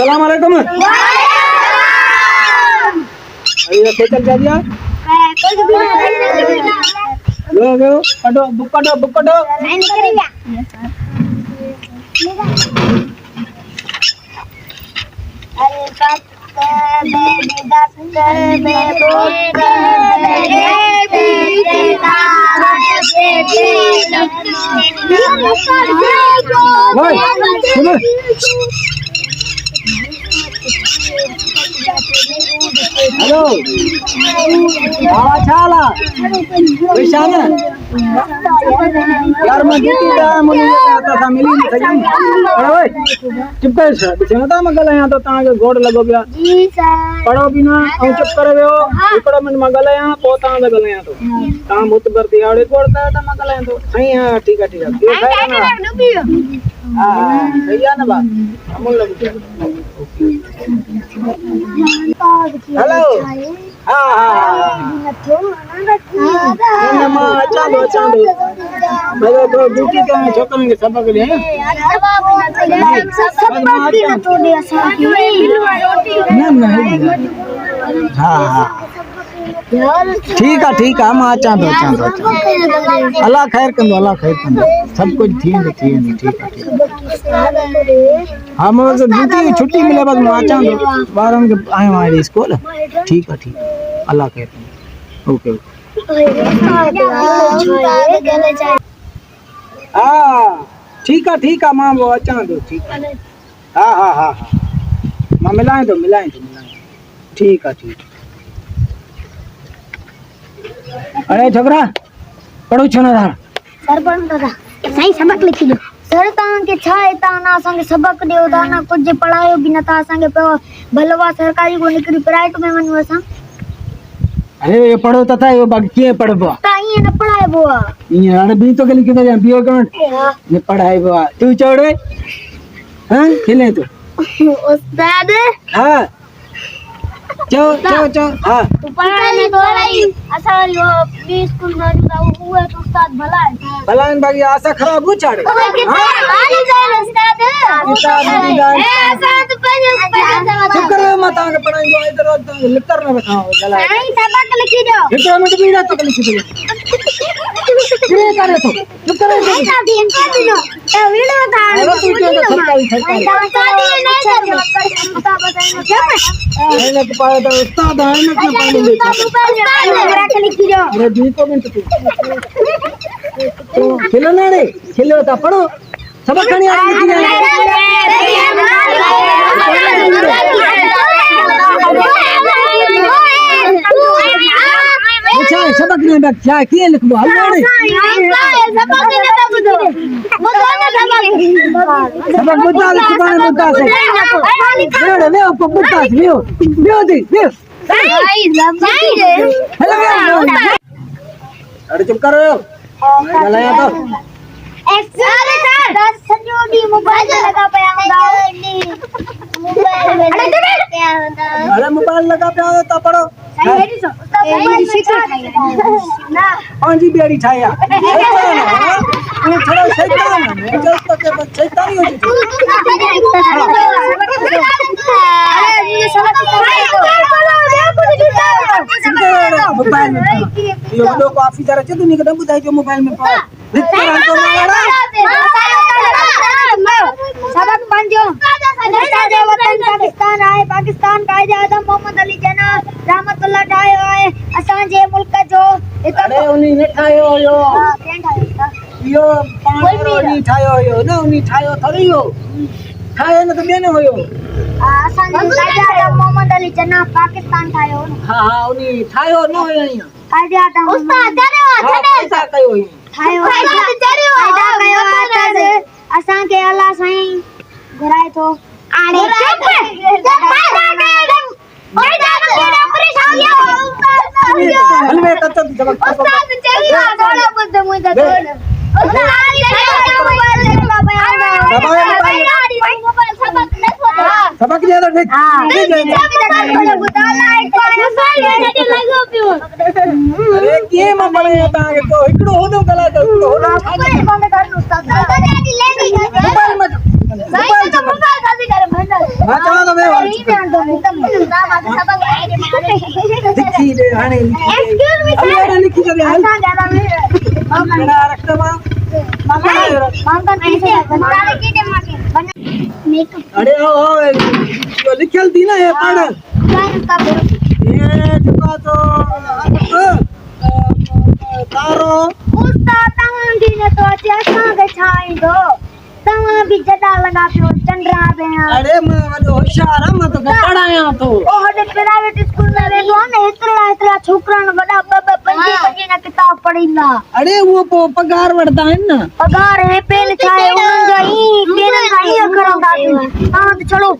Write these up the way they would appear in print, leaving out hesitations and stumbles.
अस्सलाम वालेकुम। अरे चल जा दिया लो कटो बुक कटो नहीं करेगा अरे पास बेबी दस बे बोल हेलो आवाज़ विशाल यार मैं ड्यूटी पे आया मुझे आता था मिली नहीं सही अरे ओए चुप कर सर बिना ता मगल यहां तो ता के गोड़ लगो गया जी सर पढ़ो बिना और चुप करे हो एकड़ो मिनट मगल यहां पोता मगल यहां तो ता मुत कर दियाड़े कोड़ता था मगल यहां तो सही है ठीक है ये है ना हां सही है ना बात अमल लग हेलो हां हां चलो मेरे तो ड्यूटी का छोकरन के सबक ले ना हां हां ठीक है मां अचा तो अल्लाह खैर कंदो सब कुछ थी ठीक है हां मुझे ड्यूटी छुट्टी मिले बस मां अचा तो बारन के आयो आ स्कूल ठीक है अल्लाह खैर ओके हां ठीक है मां वो अचा तो ठीक है हां मां मिलाए तो ठीक है अरे छोकरा पढ़ो छो ना सर पढ़ंदा था सही सबक लिखी दो सर तां के छा है ता ना संग सबक दियो ता ना कुछ पढ़ायो भी न ता संग भलवा सरकारी को निकरी प्राइवेट में वनु असा अरे ये पढ़ो तथा ये बाकी के पढ़बो ता ये न पढ़ाइबो ये अरे भी तो के लिखी दे बियो कौन ये पढ़ाइबो तू चढ़े हां खेले तो उस्ताद हां चो हां तू पढ़ाई में तो रही असा यो बी स्कूल में जो हुआ तो उस्ताद भला है बाकी आशा खराब हो चाड़े हां वाली जाए उस्ताद उस्ताद चुप करो मत आगे पढ़ाएंगे इधर लिखकर ना बताओ गला नहीं सबक लिखी दो एक मिनट बीड़ा तक लिखी दो ये करे तो चुप करो नहीं कर दो ए वीडियो था तू जो सरकारी नहीं तो पाया तो उस्ताद है ना के पानी में रख लिखी दो अरे 2 मिनट तो खेलो ना रे खेलो तो पढ़ो सबक नहीं आ लिखी जाए अच्छा सबक नहीं बैठ क्या किए लिखबो हल्ला रे सबक बता लिखबाने बता से ले ले बता ले दे अरे चुप करो गलाया तो मोबाइल लगा पे अरे मोबाइल लगा पे तो पढ़ो जी बेड़ी छाया थोड़ा शैतान है जब तक शैतानी हो मोबाइल में ये लोग काफी सारा चीज नहीं कदम बुझाई जो मोबाइल में पा सबक पंजो वतन पाकिस्तान आए पाकिस्तान कायदे आजम मोहम्मद अली जना रहमतुल्लाह ठायो आए असां जे मुल्क जो अरे उनी ने ठायो यो यो पानी ठायो यो ना उनी ठायो थोड़ी हो ठायो न तो बेने होयो असां जे कायदे आजम मोहम्मद अली जना पाकिस्तान ठायो हां उनी ठायो न होयो यहाँ कायदे आजम उस्ताद करे ऐसा कयो ठायो कायदा कयो आते असां के अल्लाह साईं घुराए तो आड़े चुप हलवे कत जबक उस्ताद चलियो थोड़ा बुद्ध मुझे छोड़ सबक ज्यादा ठीक अरे के म बने ता के तो इकड़ो होनो गला तो इकड़ो होनो मोबाइल में लिखी दे हाणे एक्सक्यूज मी अरे सर लिखी दे हाल असां ज्यादा मेरा रखता मां मांगन कैसे बनाने की दे मांगे मेकअप अरे ओ जो लिखल थी ना ये पढ़ ये चुका तो तारो उस्ताद तव्हां जी ने तो अचे असांखे छा ईंदो तव्हां बि जॾा लॻा पियो चंडरा पिया अरे मैं वॾो होशियार आहियां मां तोखे पढ़ायां थो ओ होॾे प्राइवेट स्कूल में वेंदो आहे न एतिरा छोकिरा वॾा ॿ पंज ना किताब पढ़ींदा अरे वो पगार वठदा आहिनि न पगार है पेन छा आहे उन्हनि जा ई पेन सां ई अखर हूंदा आहिनि तव्हां त छड़ो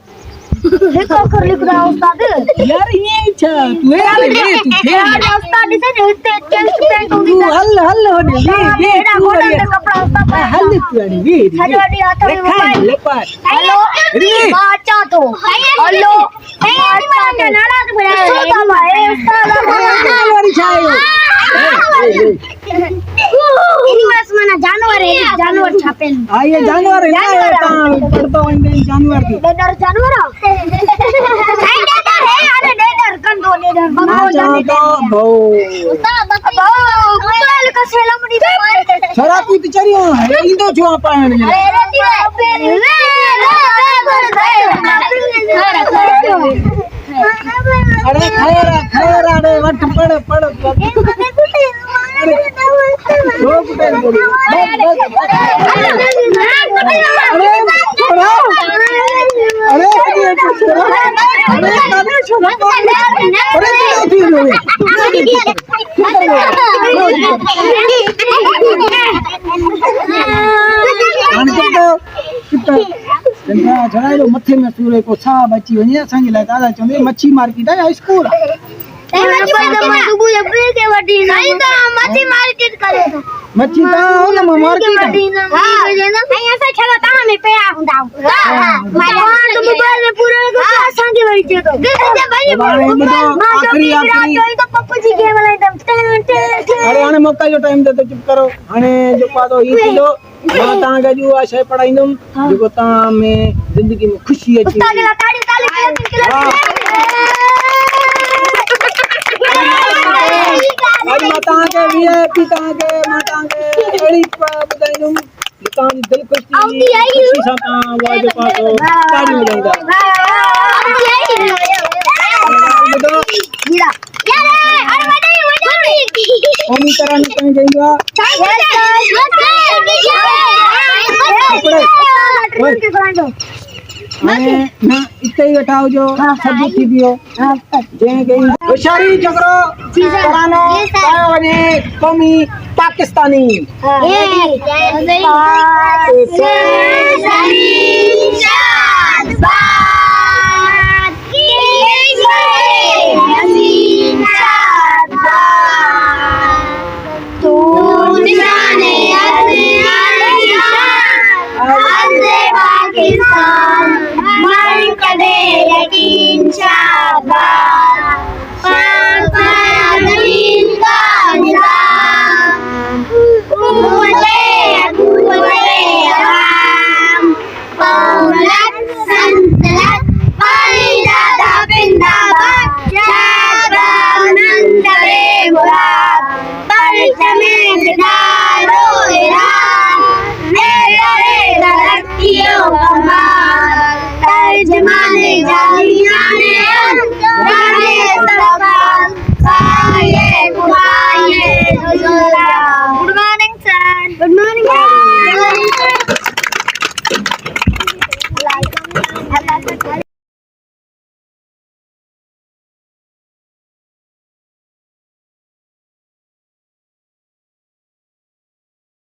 हिकु अखर लिखदा उस्ताद यार ये छा तू यार ले तू थे उस्ताद ॾिसे न हिते टेस्ट पेंट हूंदी तू हल होने ले एड़ा गोडन ते कपड़ा उस्ताद हल तू अड़ी वे सॼो ॾींहुं हथ में मोबाइल लेपार हेलो मां अचां थो हेलो नाला त ॿुधायो उस्ताद वारी छा आहे बस माना जानवर है जानवर छापे हां ये जानवर है ना पढ़तो वंदे जानवर की डेडर जानवर डेडर है अरे डेडर कंदो डेडर बंगो जाने भो उस्ताद भो मुतल का सेलमडी छोरा तू चरियो है इंदो जो पाण अरे खैर अरे वट पढ़ छड़ाई मथे में सूरे को साहब अची वने असांजे लाइ दादा चवंदे मच्छी मार्केट आहे स्कूल मच्छी ता हुन में मार्केट असां छड़ा तव्हां में पिया हूंदा मोबाइल में पूरो असांखे वरी चए थो आखिरी तो पप्पू जी गेम हलाईंदम अरे हाणे मौका जो टाइम दे तो चुप करो हाणे जो पादो ई थींदो मां तव्हांखे अॼु उहा शइ पढ़ाईंदुमि जेको तव्हां में ज़िंदगी में ख़ुशी अची उस्ताद ला ताड़ी ताली अॼु मां तव्हांखे वीआईपी तव्हांखे मां तव्हांखे अहिड़ी ॿुधाईंदुमि तव्हांजी दिलि ख़ुशि थी ख़ुशी सां तव्हां उहा जो पादो ताड़ी वॼाईंदा ओमी तरह न कहीं गई हुआ ना इते ही बैठाओ जो सब थी दियो जे गई होशियारी जगरो करानो पायो वने कौमी पाकिस्तानी पाकिस्तानी